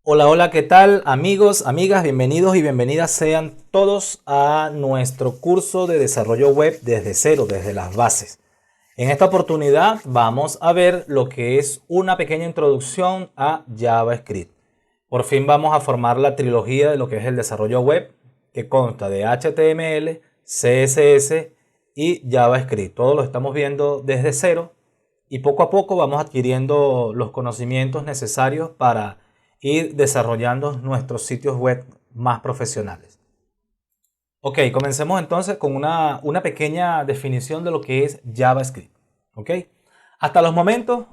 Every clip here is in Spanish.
Hola, hola, ¿qué tal amigos, amigas? Bienvenidos y bienvenidas sean todos a nuestro curso de desarrollo web desde cero, desde las bases. En esta oportunidad vamos a ver lo que es una pequeña introducción a JavaScript. Por fin vamos a formar la trilogía de lo que es el desarrollo web, que consta de HTML, CSS y JavaScript. Todo lo estamos viendo desde cero y poco a poco vamos adquiriendo los conocimientos necesarios para ir desarrollando nuestros sitios web más profesionales. Ok, comencemos entonces con una pequeña definición de lo que es JavaScript. Ok, hasta los momentos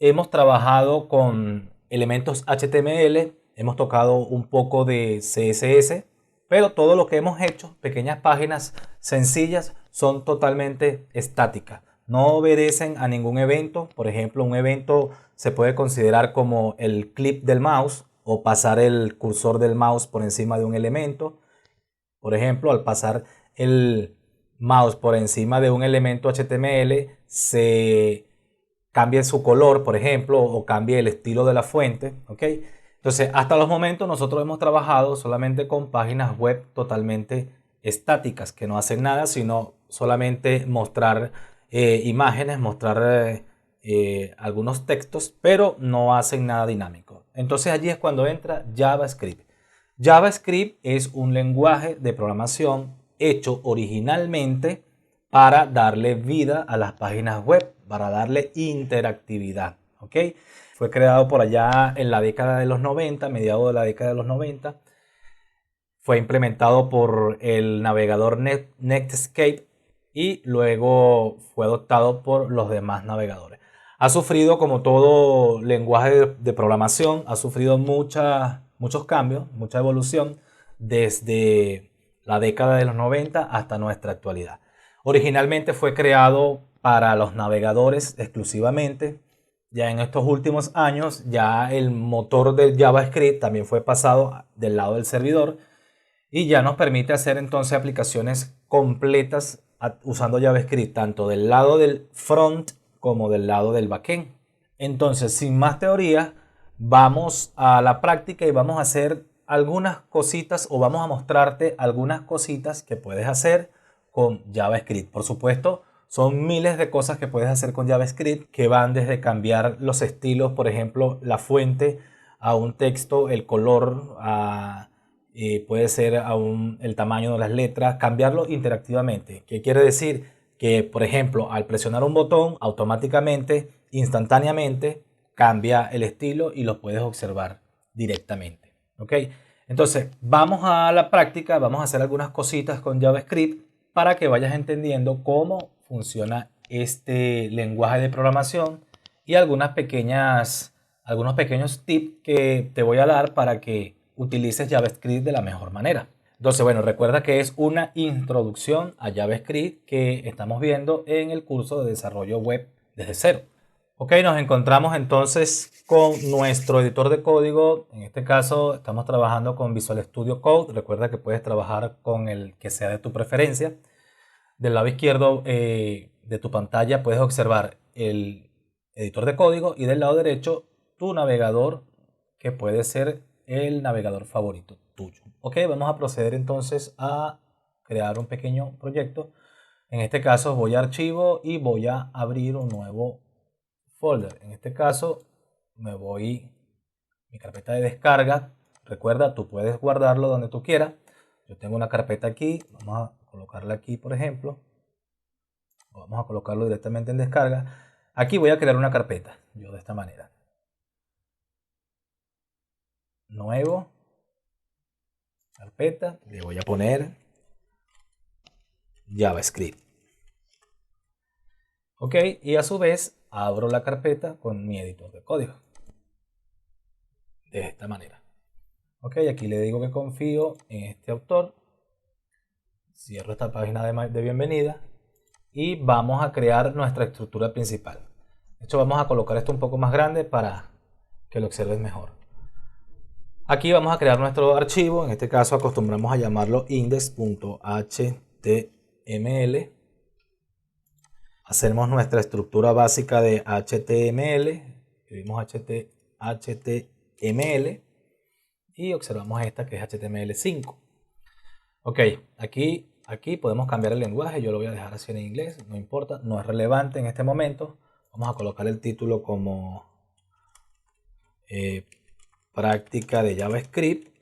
hemos trabajado con elementos HTML, hemos tocado un poco de CSS, pero todo lo que hemos hecho, pequeñas páginas sencillas, son totalmente estáticas. No obedecen a ningún evento. Por ejemplo, un evento se puede considerar como el clip del mouse o pasar el cursor del mouse por encima de un elemento. Por ejemplo, al pasar el mouse por encima de un elemento HTML, se cambia su color, por ejemplo, o cambia el estilo de la fuente. ¿Ok? Entonces, hasta los momentos nosotros hemos trabajado solamente con páginas web totalmente estáticas, que no hacen nada, sino solamente mostrar imágenes, mostrar algunos textos, pero no hacen nada dinámico. Entonces allí es cuando entra JavaScript. JavaScript es un lenguaje de programación hecho originalmente para darle vida a las páginas web, para darle interactividad. ¿Ok? Fue creado por allá en la década de los 90, mediados de la década de los 90. Fue implementado por el navegador Netscape y luego fue adoptado por los demás navegadores. Ha sufrido, como todo lenguaje de programación, ha sufrido muchos cambios, mucha evolución desde la década de los 90 hasta nuestra actualidad. Originalmente fue creado para los navegadores exclusivamente. Ya en estos últimos años, ya el motor del JavaScript también fue pasado del lado del servidor y ya nos permite hacer entonces aplicaciones completas usando JavaScript, tanto del lado del front como del lado del backend. Entonces, sin más teoría, vamos a la práctica y vamos a hacer algunas cositas o vamos a mostrarte algunas cositas que puedes hacer con JavaScript. Por supuesto, son miles de cosas que puedes hacer con JavaScript, que van desde cambiar los estilos, por ejemplo, la fuente a un texto, el color, puede ser aún el tamaño de las letras, cambiarlo interactivamente. ¿Qué quiere decir? Que, por ejemplo, al presionar un botón, automáticamente, instantáneamente, cambia el estilo y lo puedes observar directamente. ¿Ok? Entonces, vamos a la práctica, vamos a hacer algunas cositas con JavaScript para que vayas entendiendo cómo funciona este lenguaje de programación y algunos pequeños tips que te voy a dar para que utilices JavaScript de la mejor manera. Entonces, bueno, recuerda que es una introducción a JavaScript que estamos viendo en el curso de desarrollo web desde cero. Ok, nos encontramos entonces con nuestro editor de código. En este caso estamos trabajando con Visual Studio Code. Recuerda que puedes trabajar con el que sea de tu preferencia. Del lado izquierdo de tu pantalla puedes observar el editor de código y del lado derecho tu navegador, que puede ser el navegador favorito tuyo. Ok, vamos a proceder entonces a crear un pequeño proyecto. En este caso voy a archivo y voy a abrir un nuevo folder. En este caso me voy a mi carpeta de descarga. Recuerda, tú puedes guardarlo donde tú quieras. Yo tengo una carpeta aquí, vamos a colocarla aquí, por ejemplo. Vamos a colocarlo directamente en descarga. Aquí voy a crear una carpeta, yo de esta manera. Nuevo, carpeta, le voy a poner JavaScript. Ok, y a su vez abro la carpeta con mi editor de código. De esta manera. Ok, aquí le digo que confío en este autor. Cierro esta página de bienvenida y vamos a crear nuestra estructura principal. De hecho, vamos a colocar esto un poco más grande para que lo observes mejor. Aquí vamos a crear nuestro archivo. En este caso acostumbramos a llamarlo index.html. Hacemos nuestra estructura básica de HTML. Escribimos HTML. y observamos esta que es HTML5. Ok, aquí podemos cambiar el lenguaje, yo lo voy a dejar así en inglés, no importa, no es relevante en este momento. Vamos a colocar el título como práctica de JavaScript.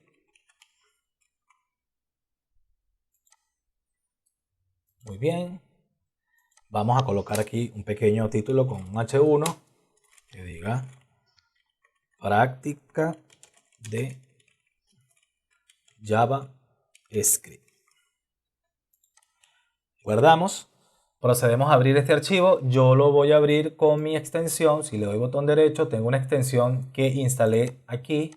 Muy bien. Vamos a colocar aquí un pequeño título con un H1 que diga práctica de JavaScript. Guardamos. Procedemos a abrir este archivo. Yo lo voy a abrir con mi extensión. Si le doy botón derecho, tengo una extensión que instalé aquí.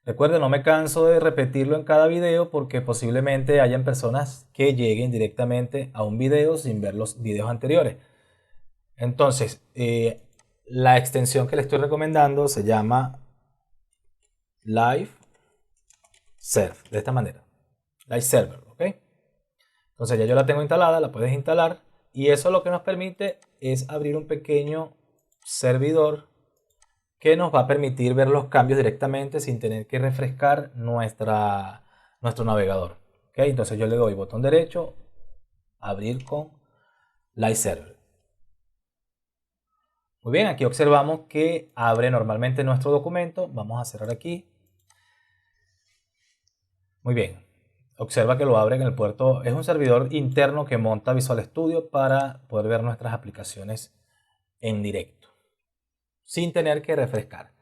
Recuerden, no me canso de repetirlo en cada video porque posiblemente hayan personas que lleguen directamente a un video sin ver los videos anteriores. Entonces, la extensión que le estoy recomendando se llama Live Serve, de esta manera. Live Server, ¿ok? Entonces ya yo la tengo instalada, la puedes instalar y eso lo que nos permite es abrir un pequeño servidor que nos va a permitir ver los cambios directamente sin tener que refrescar nuestro navegador. ¿Okay? Entonces yo le doy botón derecho, abrir con Live Server. Muy bien, aquí observamos que abre normalmente nuestro documento. Vamos a cerrar aquí. Muy bien, observa que lo abre en el puerto. Es un servidor interno que monta Visual Studio para poder ver nuestras aplicaciones en directo, sin tener que refrescar.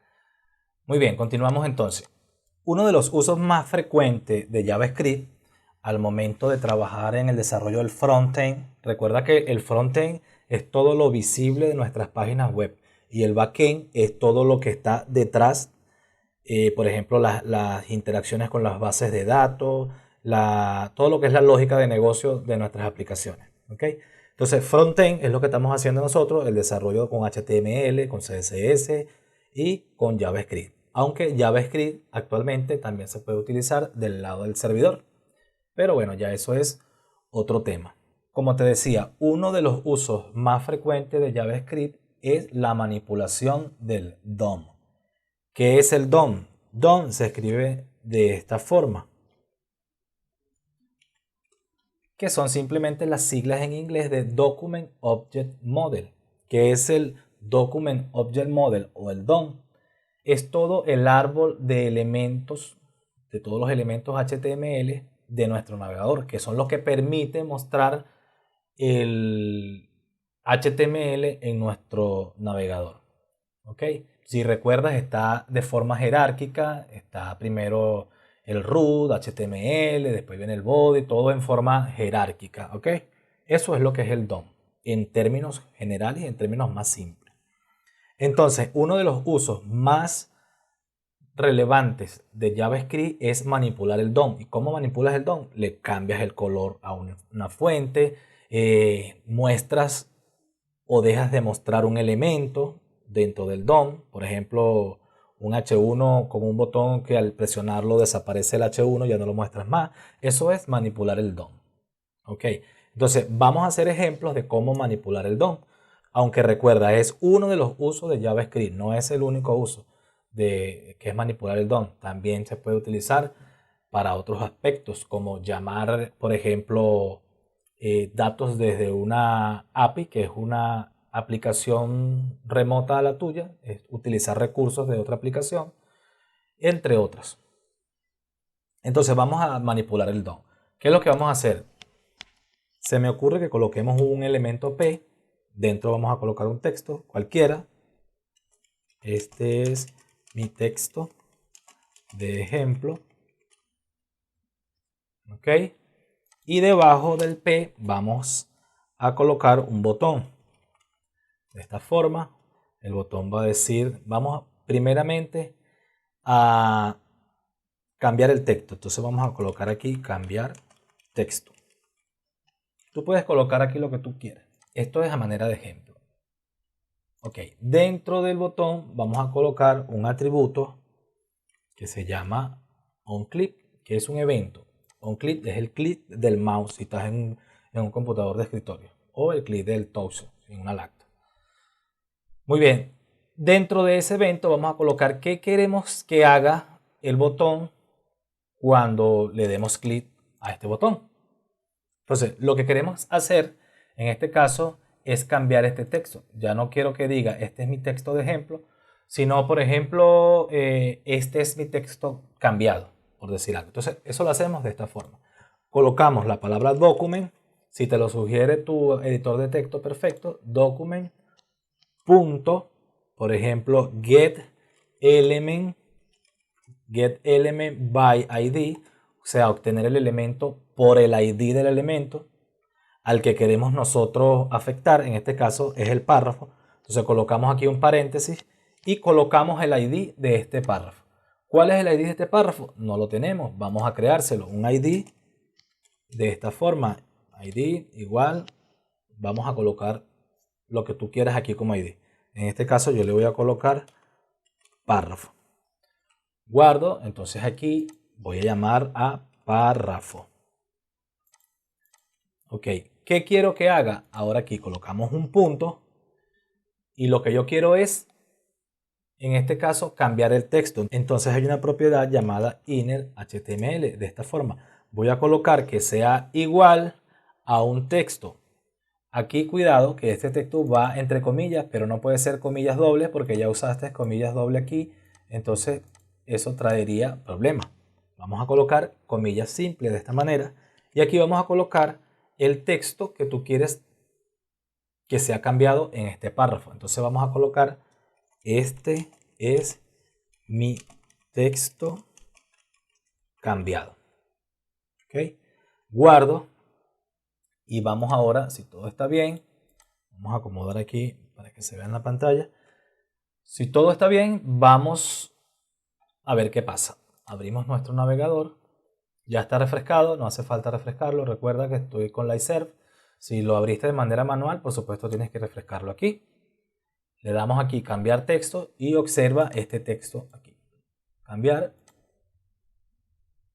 Muy bien, continuamos entonces. Uno de los usos más frecuentes de JavaScript al momento de trabajar en el desarrollo del frontend, recuerda que el frontend es todo lo visible de nuestras páginas web y el backend es todo lo que está detrás, por ejemplo, las interacciones con las bases de datos, todo lo que es la lógica de negocio de nuestras aplicaciones. ¿Okay? Entonces, frontend es lo que estamos haciendo nosotros, el desarrollo con HTML, con CSS y con JavaScript. Aunque JavaScript actualmente también se puede utilizar del lado del servidor. Pero bueno, ya eso es otro tema. Como te decía, uno de los usos más frecuentes de JavaScript es la manipulación del DOM. ¿Qué es el DOM? DOM se escribe de esta forma, que son simplemente las siglas en inglés de Document Object Model. ¿Qué es el Document Object Model o el DOM? Es todo el árbol de elementos, de todos los elementos HTML de nuestro navegador, que son los que permiten mostrar el HTML en nuestro navegador. ¿Ok? Si recuerdas, está de forma jerárquica, está primero el root, HTML, después viene el body, todo en forma jerárquica. ¿Ok? Eso es lo que es el DOM, en términos generales y en términos más simples. Entonces, uno de los usos más relevantes de JavaScript es manipular el DOM. ¿Y cómo manipulas el DOM? Le cambias el color a una fuente, muestras o dejas de mostrar un elemento dentro del DOM. Por ejemplo, un H1 con un botón que al presionarlo desaparece el H1, ya no lo muestras más. Eso es manipular el DOM. ¿Ok? Entonces, vamos a hacer ejemplos de cómo manipular el DOM. Aunque recuerda, es uno de los usos de JavaScript, no es el único uso que es manipular el DOM. También se puede utilizar para otros aspectos, como llamar, por ejemplo, datos desde una API, que es una aplicación remota a la tuya, es utilizar recursos de otra aplicación, entre otros. Entonces vamos a manipular el DOM. ¿Qué es lo que vamos a hacer? Se me ocurre que coloquemos un elemento P. Dentro vamos a colocar un texto cualquiera. Este es mi texto de ejemplo. ¿Ok? Y debajo del P vamos a colocar un botón. De esta forma, el botón va a decir, vamos primeramente a cambiar el texto. Entonces vamos a colocar aquí cambiar texto. Tú puedes colocar aquí lo que tú quieras. Esto es a manera de ejemplo. Ok, dentro del botón vamos a colocar un atributo que se llama onClick, que es un evento. OnClick es el clic del mouse si estás en un computador de escritorio, o el clic del touch en una laptop. Muy bien, dentro de ese evento vamos a colocar qué queremos que haga el botón cuando le demos clic a este botón. Entonces, lo que queremos hacer en este caso es cambiar este texto. Ya no quiero que diga, este es mi texto de ejemplo, sino, por ejemplo, este es mi texto cambiado, por decir algo. Entonces, eso lo hacemos de esta forma. Colocamos la palabra document, si te lo sugiere tu editor de texto, perfecto, document, punto, por ejemplo, get element by ID, o sea, obtener el elemento por el ID del elemento al que queremos nosotros afectar, en este caso es el párrafo. Entonces colocamos aquí un paréntesis y colocamos el ID de este párrafo. ¿Cuál es el ID de este párrafo? No lo tenemos, vamos a creárselo, un ID de esta forma, ID igual, vamos a colocar lo que tú quieras aquí como ID. En este caso yo le voy a colocar párrafo. Guardo, entonces aquí voy a llamar a párrafo. Ok, ¿qué quiero que haga? Ahora aquí colocamos un punto y lo que yo quiero es, en este caso, cambiar el texto. Entonces hay una propiedad llamada inner HTML. De esta forma voy a colocar que sea igual a un texto. Aquí cuidado que este texto va entre comillas, pero no puede ser comillas dobles porque ya usaste comillas dobles aquí. Entonces eso traería problemas. Vamos a colocar comillas simples de esta manera. Y aquí vamos a colocar el texto que tú quieres que sea cambiado en este párrafo. Entonces vamos a colocar, este es mi texto cambiado. ¿Ok? Guardo. Y vamos ahora, si todo está bien, vamos a acomodar aquí para que se vea en la pantalla. Si todo está bien, vamos a ver qué pasa. Abrimos nuestro navegador. Ya está refrescado, no hace falta refrescarlo. Recuerda que estoy con la iServe. Si lo abriste de manera manual, por supuesto tienes que refrescarlo aquí. Le damos aquí cambiar texto y observa este texto aquí. Cambiar.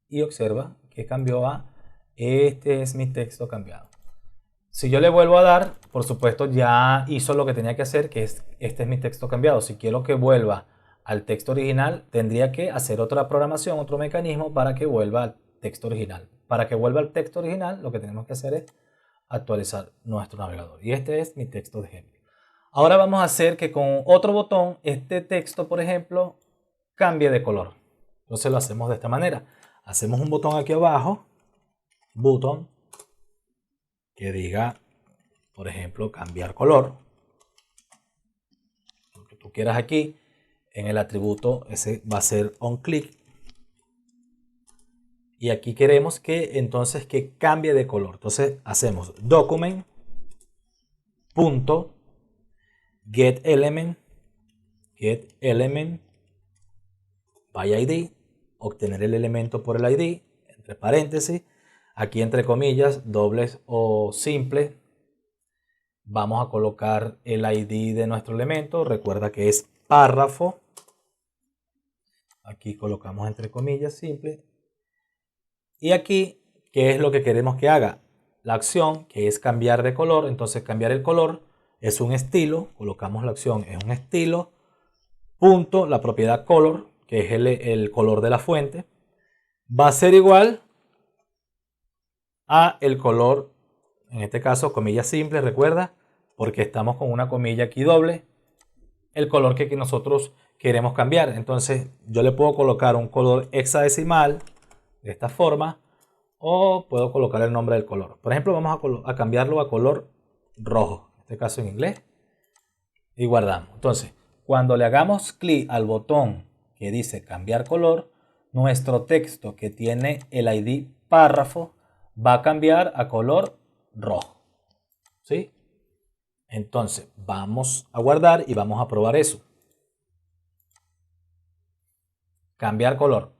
Y observa que cambió a este es mi texto cambiado. Si yo le vuelvo a dar, por supuesto ya hizo lo que tenía que hacer, que es este es mi texto cambiado. Si quiero que vuelva al texto original, tendría que hacer otra programación, otro mecanismo para que vuelva al texto original. Para que vuelva al texto original, lo que tenemos que hacer es actualizar nuestro navegador. Y este es mi texto de ejemplo. Ahora vamos a hacer que con otro botón, este texto, por ejemplo, cambie de color. Entonces lo hacemos de esta manera. Hacemos un botón aquí abajo, botón, que diga, por ejemplo, cambiar color. Lo que tú quieras aquí. En el atributo ese va a ser onClick. Y aquí queremos que entonces que cambie de color. Entonces hacemos document punto get element by ID, obtener el elemento por el ID, entre paréntesis, aquí entre comillas, dobles o simples, vamos a colocar el ID de nuestro elemento, recuerda que es párrafo, aquí colocamos entre comillas simple, y aquí, ¿qué es lo que queremos que haga? La acción, que es cambiar de color, entonces cambiar el color es un estilo, colocamos la acción, es un estilo, punto, la propiedad color, que es el color de la fuente, va a ser igual a el color, en este caso comillas simples, recuerda, porque estamos con una comilla aquí doble, el color que nosotros queremos cambiar. Entonces yo le puedo colocar un color hexadecimal de esta forma o puedo colocar el nombre del color. Por ejemplo, vamos a cambiarlo a color rojo, en este caso en inglés, y guardamos. Entonces, cuando le hagamos clic al botón que dice cambiar color, nuestro texto que tiene el ID párrafo va a cambiar a color rojo. ¿Sí? Entonces, vamos a guardar y vamos a probar eso. Cambiar color.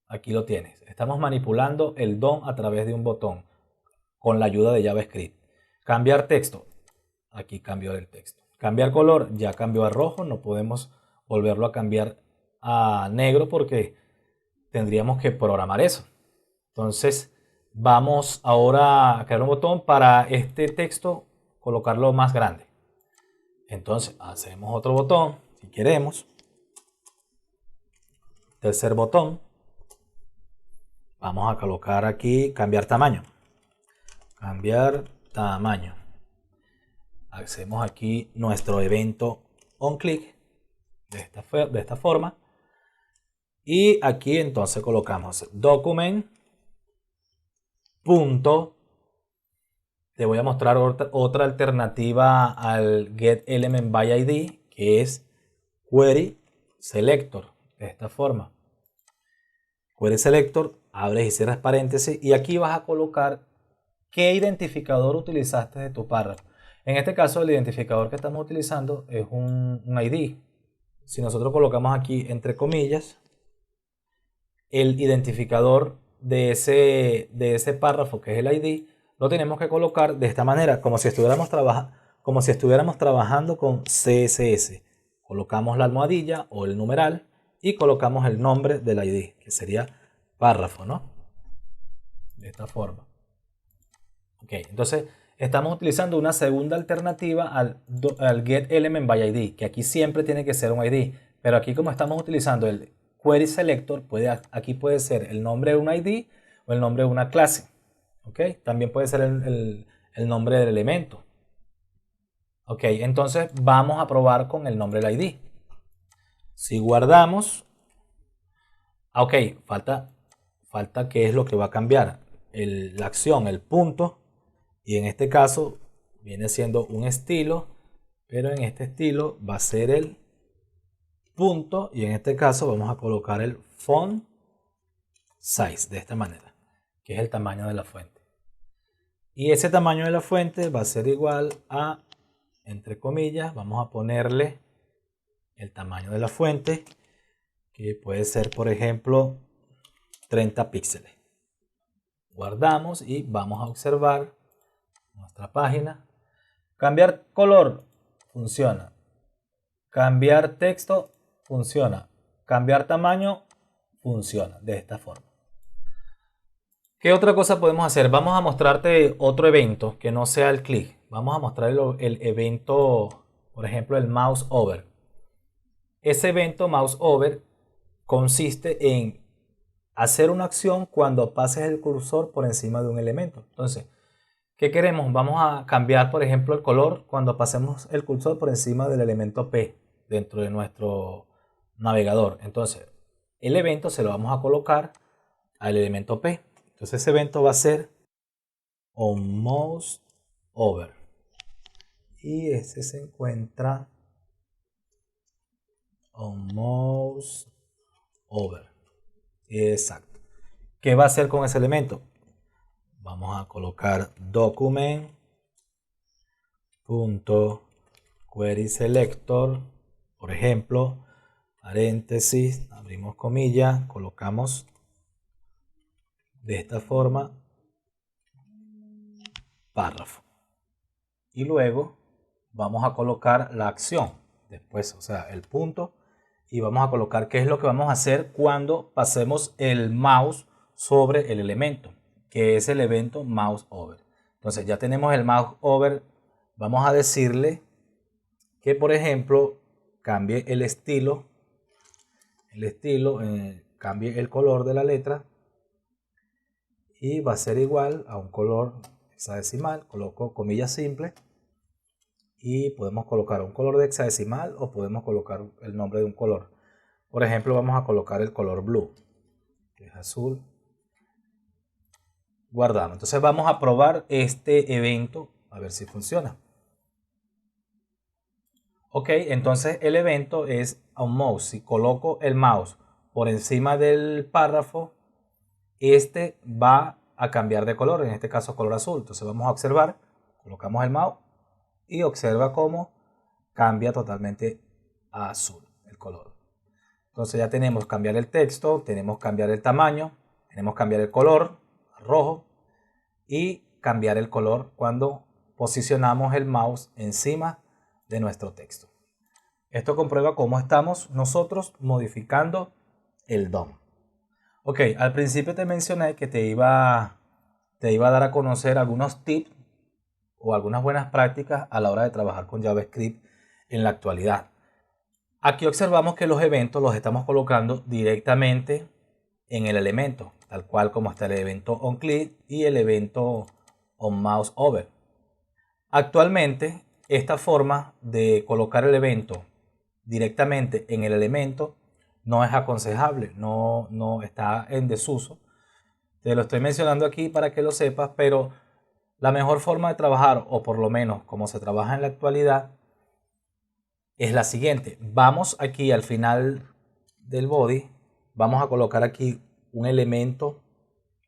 Aquí lo tienes. Estamos manipulando el DOM a través de un botón con la ayuda de JavaScript. Cambiar texto. Aquí cambió el texto. Cambiar color. Ya cambió a rojo. No podemos volverlo a cambiar a negro porque tendríamos que programar eso. Entonces, vamos ahora a crear un botón para este texto, colocarlo más grande. Entonces, hacemos otro botón si queremos. Tercer botón. Vamos a colocar aquí cambiar tamaño. Cambiar tamaño. Hacemos aquí nuestro evento onClick de esta forma. Y aquí entonces colocamos document. Punto. Te voy a mostrar otra alternativa al getElementById, que es query selector. De esta forma. Query selector, abres y cierras paréntesis y aquí vas a colocar qué identificador utilizaste de tu párrafo. En este caso el identificador que estamos utilizando es un ID. Si nosotros colocamos aquí entre comillas el identificador de ese párrafo que es el ID, lo tenemos que colocar de esta manera, como si estuviéramos trabajando con CSS. Colocamos la almohadilla o el numeral y colocamos el nombre del ID, que sería párrafo, ¿no? De esta forma. Ok, entonces estamos utilizando una segunda alternativa al getElementById, que aquí siempre tiene que ser un ID, pero aquí como estamos utilizando el query selector, aquí puede ser el nombre de un ID o el nombre de una clase. Ok, también puede ser el nombre del elemento. Ok, entonces vamos a probar con el nombre del ID. Si guardamos, ok, falta qué es lo que va a cambiar. La acción, el punto, y en este caso viene siendo un estilo, pero en este estilo va a ser el punto, y en este caso vamos a colocar el font size de esta manera, que es el tamaño de la fuente. Y ese tamaño de la fuente va a ser igual a, entre comillas, vamos a ponerle el tamaño de la fuente, que puede ser, por ejemplo, 30 píxeles. Guardamos y vamos a observar nuestra página. Cambiar color funciona. Cambiar texto funciona. Cambiar tamaño funciona de esta forma. ¿Qué otra cosa podemos hacer? Vamos a mostrarte otro evento que no sea el clic. Vamos a mostrar el evento, por ejemplo, el mouse over. Ese evento mouse over consiste en hacer una acción cuando pases el cursor por encima de un elemento. Entonces, ¿qué queremos? Vamos a cambiar, por ejemplo, el color cuando pasemos el cursor por encima del elemento P dentro de nuestro navegador. Entonces, el evento se lo vamos a colocar al elemento P. Entonces, ese evento va a ser onMouseOver. Y ese se encuentra onMouseOver. Exacto. ¿Qué va a hacer con ese elemento? Vamos a colocar document.querySelector, por ejemplo, paréntesis, abrimos comillas, colocamos de esta forma párrafo. Y luego vamos a colocar la acción, después, o sea, el punto, y vamos a colocar qué es lo que vamos a hacer cuando pasemos el mouse sobre el elemento, que es el evento mouse over. Entonces ya tenemos el mouse over, vamos a decirle que, por ejemplo, cambie el estilo, cambie el color de la letra y va a ser igual a un color hexadecimal. Coloco comillas simples y podemos colocar un color de hexadecimal o podemos colocar el nombre de un color. Por ejemplo, vamos a colocar el color blue, que es azul. Guardamos. Entonces vamos a probar este evento a ver si funciona. Ok, entonces el evento es onMouse. Si coloco el mouse por encima del párrafo, este va a cambiar de color, en este caso color azul. Entonces vamos a observar, colocamos el mouse y observa cómo cambia totalmente a azul el color. Entonces ya tenemos cambiar el texto, tenemos cambiar el tamaño, tenemos cambiar el color a rojo y cambiar el color cuando posicionamos el mouse encima de nuestro texto. Esto comprueba cómo estamos nosotros modificando el DOM. Ok, al principio te mencioné que te iba a dar a conocer algunos tips o algunas buenas prácticas a la hora de trabajar con JavaScript en la actualidad. Aquí observamos que los eventos los estamos colocando directamente en el elemento. tal cual como está el evento onClick y el evento onMouseOver. Actualmente, esta forma de colocar el evento directamente en el elemento no es aconsejable, no está en desuso. Te lo estoy mencionando aquí para que lo sepas, pero la mejor forma de trabajar, o por lo menos como se trabaja en la actualidad, es la siguiente. Vamos aquí al final del body, vamos a colocar aquí un elemento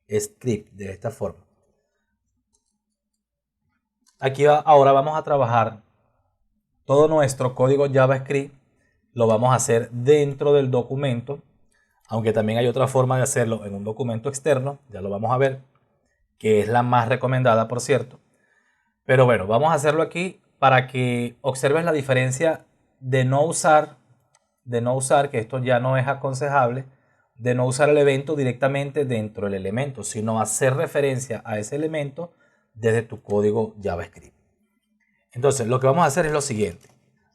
script de esta forma. Aquí ahora vamos a trabajar todo nuestro código JavaScript, lo vamos a hacer dentro del documento, aunque también hay otra forma de hacerlo en un documento externo, ya lo vamos a ver, que es la más recomendada, por cierto. Pero bueno, vamos a hacerlo aquí para que observes la diferencia de no usar, que esto ya no es aconsejable, de no usar el evento directamente dentro del elemento, sino hacer referencia a ese elemento desde tu código JavaScript. Entonces, lo que vamos a hacer es lo siguiente.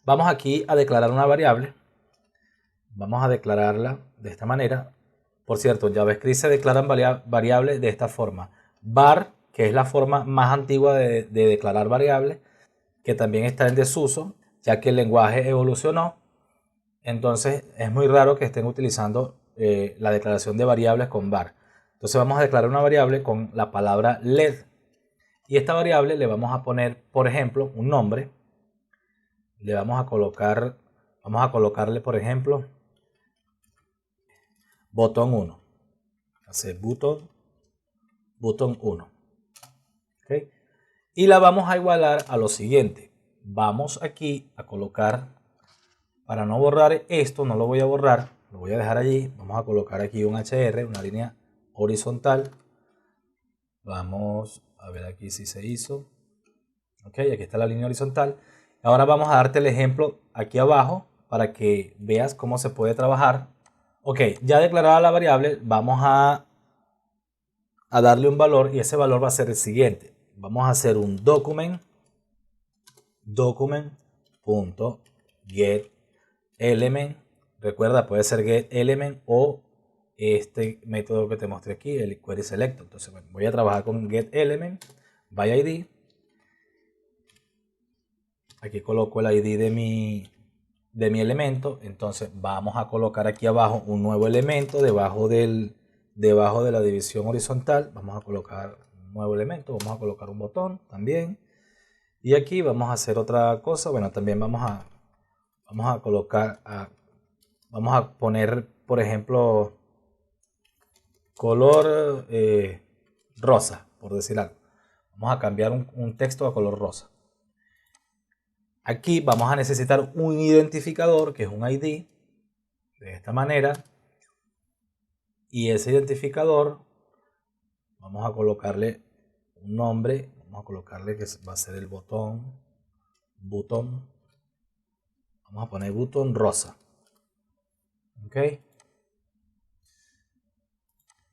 Vamos aquí a declarar una variable. Vamos a declararla de esta manera. Por cierto, en JavaScript se declaran variables de esta forma. Var, que es la forma más antigua de declarar variables, que también está en desuso, ya que el lenguaje evolucionó. Entonces, es muy raro que estén utilizando la declaración de variables con var. Entonces, vamos a declarar una variable con la palabra LED. Y esta variable le vamos a poner, por ejemplo, un nombre. Le vamos a colocarle, por ejemplo, botón 1. Hacer botón 1. ¿Okay? Y la vamos a igualar a lo siguiente. Vamos aquí a colocar, para no borrar esto, no lo voy a borrar, lo voy a dejar allí. Vamos a colocar aquí un HR, una línea horizontal. Vamos a ver aquí si se hizo. Ok, aquí está la línea horizontal. Ahora vamos a darte el ejemplo aquí abajo para que veas cómo se puede trabajar. Ok, ya declarada la variable, vamos a darle un valor y ese valor va a ser el siguiente. Vamos a hacer un document.getElement. Recuerda, puede ser getElement o este método que te mostré aquí, el querySelector. Entonces, bueno, voy a trabajar con getElement by ID. Aquí coloco el ID de mi elemento. Entonces vamos a colocar aquí abajo un nuevo elemento debajo de la división horizontal. Vamos a colocar un nuevo elemento. Vamos a colocar un botón también. Y aquí vamos a hacer otra cosa. Bueno, también vamos a colocar, vamos a poner, por ejemplo, color rosa, por decir algo. Vamos a cambiar un texto a color rosa. Aquí vamos a necesitar un identificador, que es un ID, de esta manera. Y ese identificador, vamos a colocarle un nombre. Vamos a colocarle que va a ser el botón. Vamos a poner botón rosa. Ok.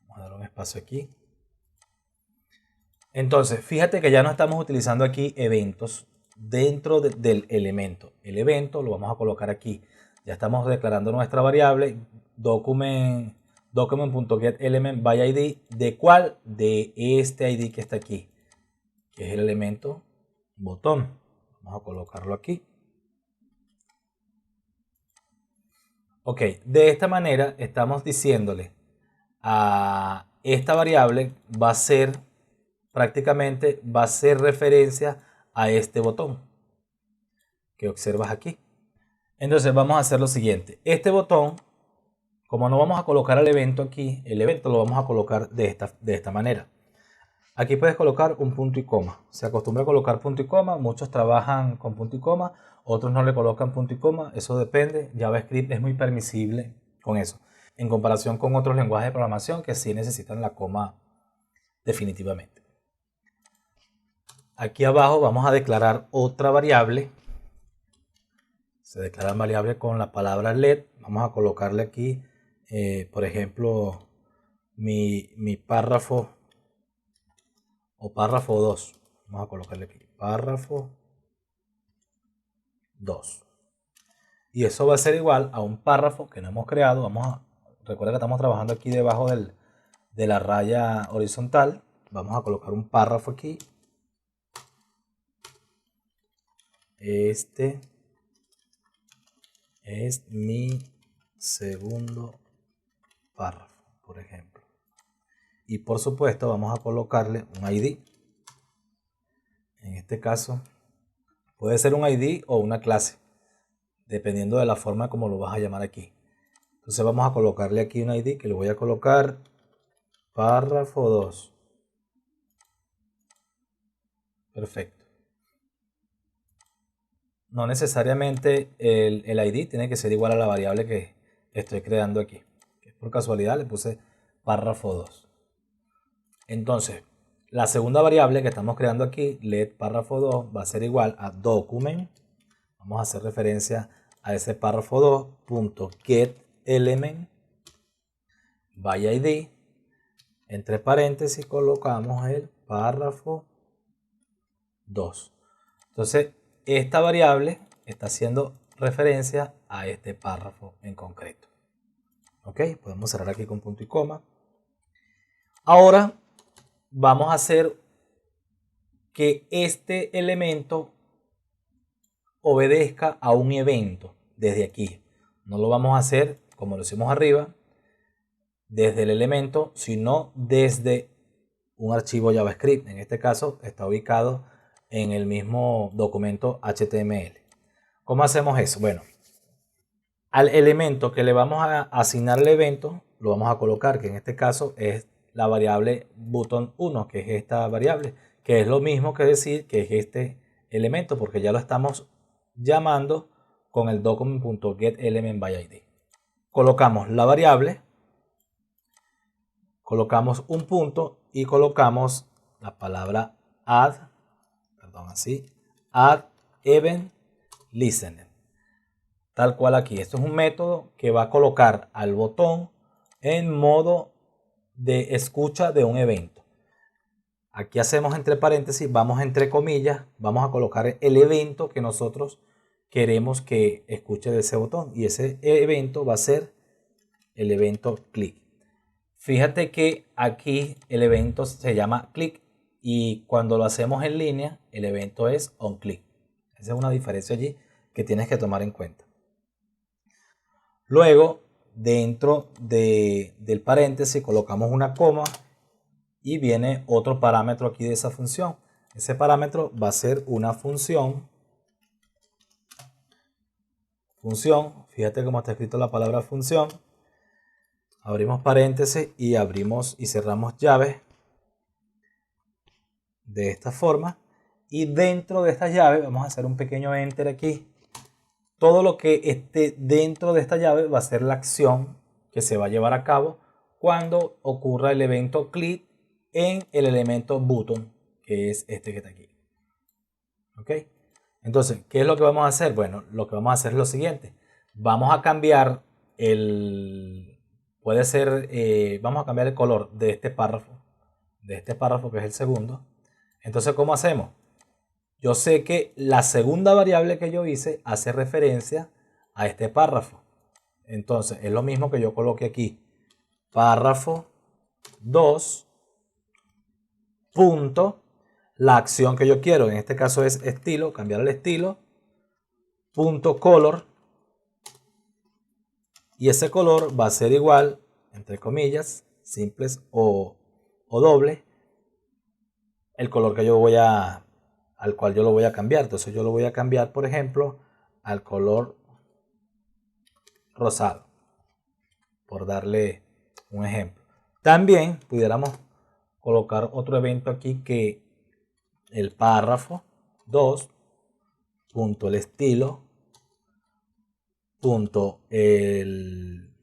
Vamos a dar un espacio aquí. Entonces, fíjate que ya no estamos utilizando aquí eventos dentro del elemento. El evento lo vamos a colocar aquí. Ya estamos declarando nuestra variable document.getElement by ID. ¿De cuál? De este ID que está aquí, que es el elemento botón. Vamos a colocarlo aquí. Ok, de esta manera estamos diciéndole a esta variable va a ser referencia a este botón que observas aquí. Entonces vamos a hacer lo siguiente. Este botón, como no vamos a colocar el evento aquí, el evento lo vamos a colocar de esta manera. Aquí puedes colocar un punto y coma. Se acostumbra a colocar punto y coma. Muchos trabajan con punto y coma, otros no le colocan punto y coma. Eso depende. JavaScript es muy permisible con eso, en comparación con otros lenguajes de programación que sí necesitan la coma definitivamente. Aquí abajo vamos a declarar otra variable. Se declara variable con la palabra LED. Vamos a colocarle aquí, por ejemplo, mi párrafo o párrafo 2. Vamos a colocarle aquí párrafo 2. Y eso va a ser igual a un párrafo que no hemos creado. Recuerda que estamos trabajando aquí debajo del de la raya horizontal. Vamos a colocar un párrafo aquí. Este es mi segundo párrafo, por ejemplo. Y por supuesto vamos a colocarle un ID. En este caso puede ser un ID o una clase, dependiendo de la forma como lo vas a llamar aquí. Entonces vamos a colocarle aquí un ID que le voy a colocar párrafo 2. Perfecto. No necesariamente el ID tiene que ser igual a la variable que estoy creando aquí. Por casualidad le puse párrafo 2. Entonces, la segunda variable que estamos creando aquí, let párrafo 2, va a ser igual a document. Vamos a hacer referencia a ese párrafo 2, punto get element by ID. Entre paréntesis colocamos el párrafo 2. Entonces, esta variable está haciendo referencia a este párrafo en concreto. Ok, podemos cerrar aquí con punto y coma. Ahora vamos a hacer que este elemento obedezca a un evento desde aquí. No lo vamos a hacer como lo hicimos arriba, desde el elemento, sino desde un archivo JavaScript. En este caso está ubicado en el mismo documento HTML. ¿Cómo hacemos eso? Bueno, al elemento que le vamos a asignar el evento, lo vamos a colocar, que en este caso es la variable button1, que es esta variable, que es lo mismo que decir que es este elemento, porque ya lo estamos llamando con el document.getElementById. Colocamos la variable, colocamos un punto y colocamos la palabra add event listener, tal cual aquí. Esto es un método que va a colocar al botón en modo de escucha de un evento. Aquí hacemos entre paréntesis, vamos entre comillas, vamos a colocar el evento que nosotros queremos que escuche de ese botón, y ese evento va a ser el evento click. Fíjate que aquí el evento se llama click, y cuando lo hacemos en línea el evento es onClick. Esa es una diferencia allí que tienes que tomar en cuenta. Luego, dentro del paréntesis colocamos una coma y viene otro parámetro aquí de esa función. Ese parámetro va a ser una función. Fíjate cómo está escrito la palabra función. Abrimos paréntesis y abrimos y cerramos llaves de esta forma. Y dentro de esta llave vamos a hacer un pequeño enter aquí. Todo lo que esté dentro de esta llave va a ser la acción que se va a llevar a cabo cuando ocurra el evento click en el elemento button, que es este que está aquí. ¿Ok? Entonces, ¿qué es lo que vamos a hacer? Bueno, lo que vamos a hacer es lo siguiente. Vamos a cambiar vamos a cambiar el color de este párrafo que es el segundo. Entonces, ¿cómo hacemos? Yo sé que la segunda variable que yo hice hace referencia a este párrafo. Entonces, es lo mismo que yo coloque aquí. Párrafo 2. Punto. La acción que yo quiero, en este caso es estilo, cambiar el estilo. Punto color. Y ese color va a ser igual, entre comillas, simples o doble, el color que al cual yo lo voy a cambiar. Entonces yo lo voy a cambiar, por ejemplo, al color rosado, por darle un ejemplo. También pudiéramos colocar otro evento aquí, que el párrafo 2 punto el estilo punto el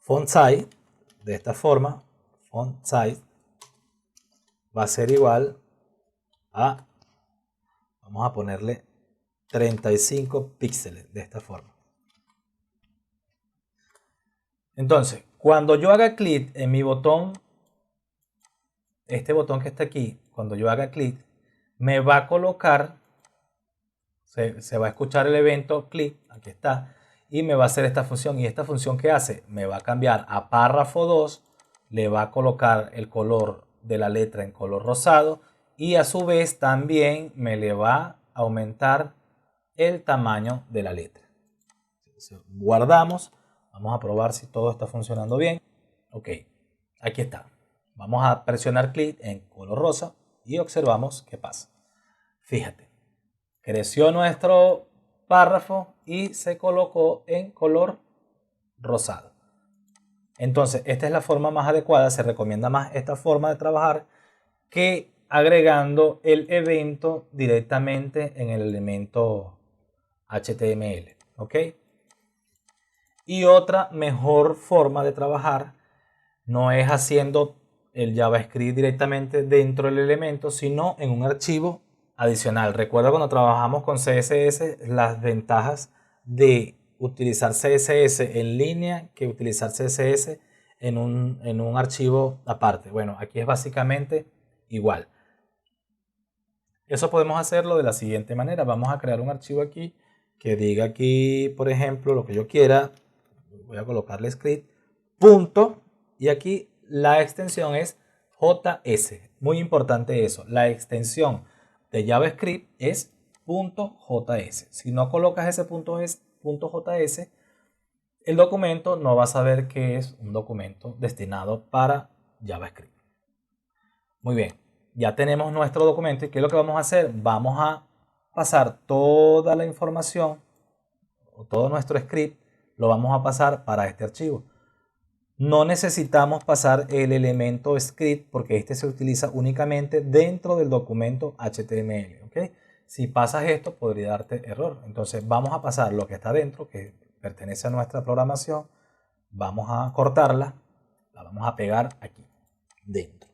font size, de esta forma, font size va a ser igual a, vamos a ponerle 35 píxeles, de esta forma. Entonces, cuando yo haga clic en mi botón, este botón que está aquí, cuando yo haga clic, me va a colocar, se va a escuchar el evento clic, aquí está, y me va a hacer esta función. ¿Y esta función qué hace? Me va a cambiar a párrafo 2 le va a colocar el color de la letra en color rosado y a su vez también me le va a aumentar el tamaño de la letra. Entonces, guardamos, vamos a probar si todo está funcionando bien. Ok, aquí está. Vamos a presionar clic en color rosa y observamos qué pasa. Fíjate, creció nuestro párrafo y se colocó en color rosado. Entonces, esta es la forma más adecuada, se recomienda más esta forma de trabajar que agregando el evento directamente en el elemento HTML, ¿ok? Y otra mejor forma de trabajar no es haciendo el JavaScript directamente dentro del elemento, sino en un archivo adicional. Recuerda cuando trabajamos con CSS las ventajas de utilizar CSS en línea que utilizar CSS en un archivo aparte. Bueno, aquí es básicamente igual. Eso podemos hacerlo de la siguiente manera. Vamos a crear un archivo aquí que diga aquí, por ejemplo, lo que yo quiera. Voy a colocarle script, punto, y aquí la extensión es JS. Muy importante eso. La extensión de JavaScript es .js. Si no colocas ese .js, el documento no va a saber que es un documento destinado para JavaScript. Muy bien, ya tenemos nuestro documento y ¿qué es lo que vamos a hacer? Vamos a pasar toda la información o todo nuestro script, lo vamos a pasar para este archivo. No necesitamos pasar el elemento script porque este se utiliza únicamente dentro del documento HTML. ¿Okay? Si pasas esto podría darte error. Entonces vamos a pasar lo que está dentro, que pertenece a nuestra programación. Vamos a cortarla, la vamos a pegar aquí dentro.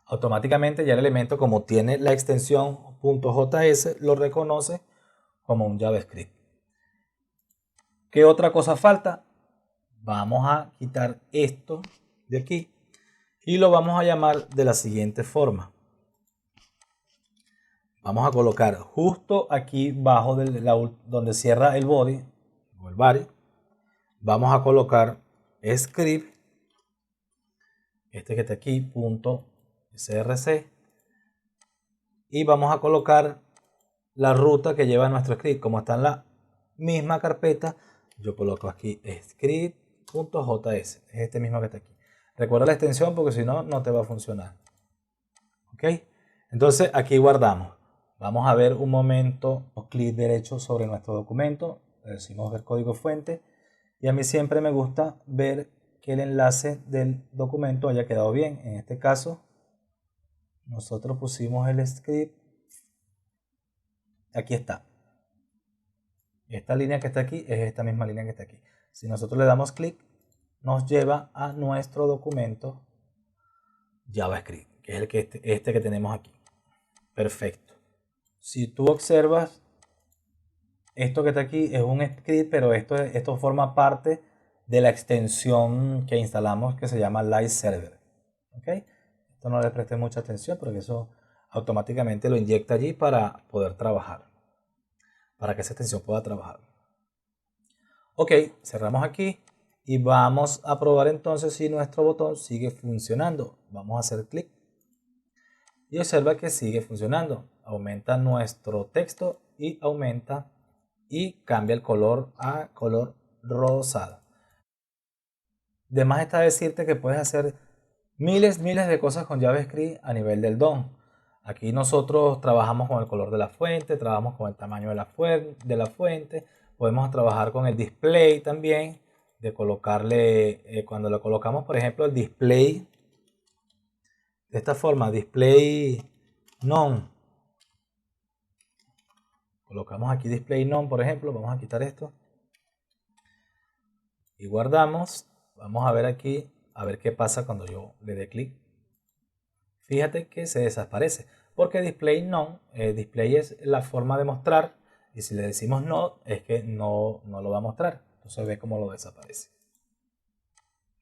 Automáticamente ya el elemento, como tiene la extensión .js, lo reconoce como un JavaScript. ¿Qué otra cosa falta? Vamos a quitar esto de aquí y lo vamos a llamar de la siguiente forma. Vamos a colocar justo aquí bajo donde cierra el body o el body. Vamos a colocar script, este que está aquí, .src, y vamos a colocar la ruta que lleva nuestro script. Como está en la misma carpeta, yo coloco aquí script.js, es este mismo que está aquí. Recuerda la extensión porque si no, no te va a funcionar. ¿Ok? Entonces aquí guardamos. Vamos a ver un momento, clic derecho sobre nuestro documento, le decimos ver código fuente y a mí siempre me gusta ver que el enlace del documento haya quedado bien. En este caso, nosotros pusimos el script. Aquí está. Esta línea que está aquí es esta misma línea que está aquí. Si nosotros le damos clic, nos lleva a nuestro documento JavaScript, que es este que tenemos aquí. Perfecto. Si tú observas, esto que está aquí es un script, pero esto forma parte de la extensión que instalamos que se llama Live Server. ¿Okay? Esto no le presté mucha atención porque eso automáticamente lo inyecta allí para poder trabajar, para que esa extensión pueda trabajar. Ok, cerramos aquí y vamos a probar entonces si nuestro botón sigue funcionando. Vamos a hacer clic y observa que sigue funcionando. Aumenta nuestro texto y aumenta y cambia el color a color rosado. De más está decirte que puedes hacer miles de cosas con JavaScript a nivel del DOM. Aquí nosotros trabajamos con el color de la fuente, trabajamos con el tamaño de la fuente, podemos trabajar con el display también, de colocarle, cuando le colocamos por ejemplo el display, de esta forma, display none. Colocamos aquí display none, por ejemplo, vamos a quitar esto. Y guardamos, vamos a ver aquí, a ver qué pasa cuando yo le dé clic. Fíjate que se desaparece, porque display none, display es la forma de mostrar, y si le decimos no, es que no lo va a mostrar. Entonces ve cómo lo desaparece.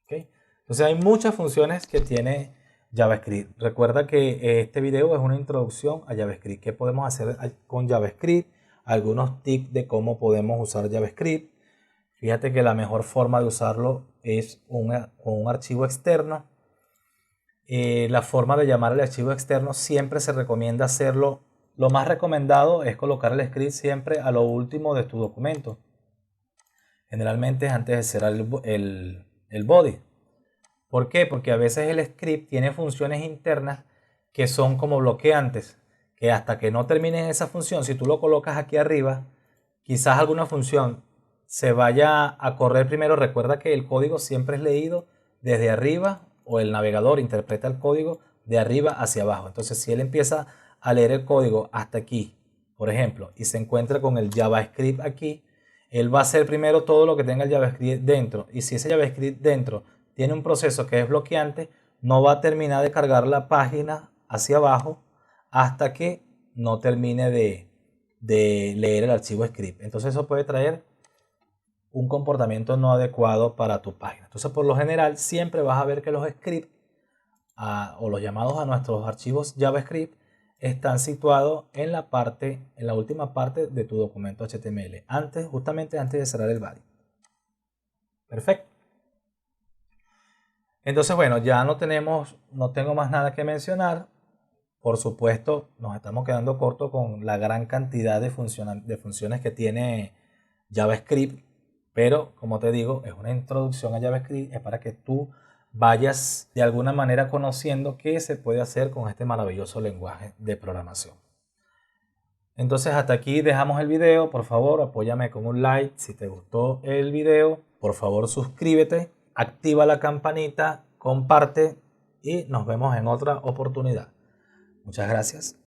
¿Okay? Entonces hay muchas funciones que tiene JavaScript. Recuerda que este video es una introducción a JavaScript. ¿Qué podemos hacer con JavaScript? Algunos tips de cómo podemos usar JavaScript. Fíjate que la mejor forma de usarlo es con un archivo externo. La forma de llamar al archivo externo siempre se recomienda hacerlo. Lo más recomendado es colocar el script siempre a lo último de tu documento. Generalmente es antes de cerrar el body. ¿Por qué? Porque a veces el script tiene funciones internas que son como bloqueantes, que hasta que no termines esa función, si tú lo colocas aquí arriba, quizás alguna función se vaya a correr primero. Recuerda que el código siempre es leído desde arriba, o el navegador interpreta el código de arriba hacia abajo. Entonces, si él empieza a leer el código hasta aquí, por ejemplo, y se encuentra con el JavaScript aquí, él va a hacer primero todo lo que tenga el JavaScript dentro. Y si ese JavaScript dentro tiene un proceso que es bloqueante, no va a terminar de cargar la página hacia abajo hasta que no termine de leer el archivo script. Entonces eso puede traer un comportamiento no adecuado para tu página. Entonces, por lo general, siempre vas a ver que los scripts o los llamados a nuestros archivos JavaScript están situados en la última parte de tu documento HTML, justamente antes de cerrar el body. Perfecto. Entonces, bueno, ya no tengo más nada que mencionar. Por supuesto, nos estamos quedando cortos con la gran cantidad de funciones que tiene JavaScript, pero como te digo, es una introducción a JavaScript, es para que tú vayas de alguna manera conociendo qué se puede hacer con este maravilloso lenguaje de programación. Entonces hasta aquí dejamos el video. Por favor, apóyame con un like si te gustó el video. Por favor, suscríbete, activa la campanita, comparte y nos vemos en otra oportunidad. Muchas gracias.